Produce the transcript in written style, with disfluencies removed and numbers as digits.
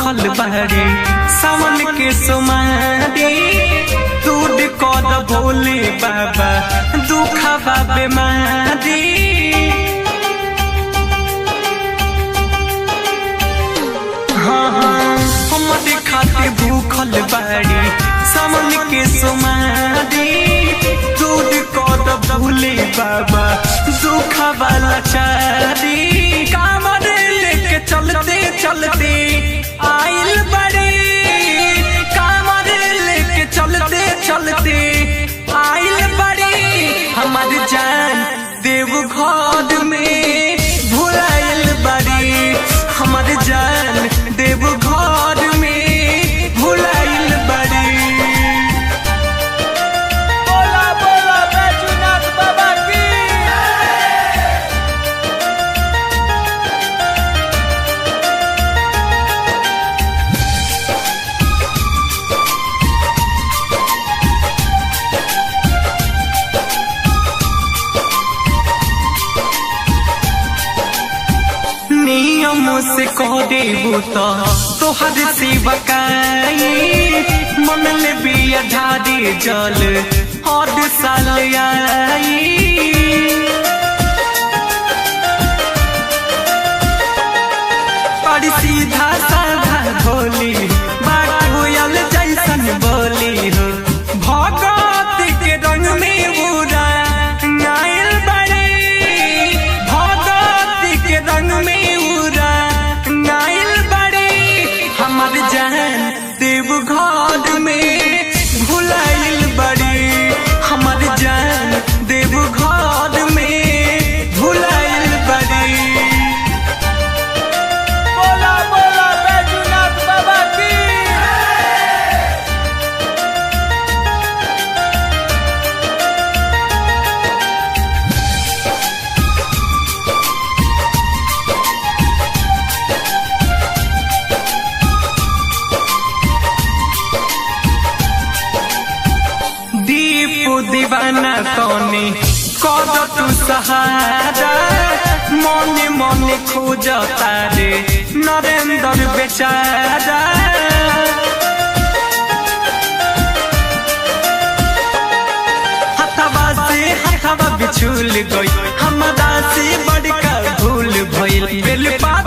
भूखल बाड़ी सावन के सोमारी दूध कद भोले बाबा दुखवा बेमारी। हाँ हाँ हमारे खाते भूखल बाड़ी सावन के सोमारी दूध कद भोले बाबा दुखवा लाचारी। कामर लेके चलते चलते आइल बड़ी कामर लेके चलते चलते आइल बड़ी हमार जान देव घर में भुलाइल बड़ी हमार जान देव घर में भुलाइल बड़ी। बोला बोला बैजूनाथ बाबा की। नियम से कह देबू तोहर से बकाई मन ले बिया ढारी जल हर साल आई। बड़ी सीधा साधा भोली बात होयल जैसन बोली हो भगत के रंग में बुरा नाइल बड़ी भगत के रंग में हमार जान देव घर में भुलाइल बड़ी हमार जान देव घर में भुलाइल बड़ी। बोला बोला बैजूनाथ बाबा की। दीवाना तोने कद तू सहारा मने मने खोज तारे नरेंद्र बेचारा। हथवा से हथवा बिछुल गई हमारा से बड़का भूल भइल बेल पात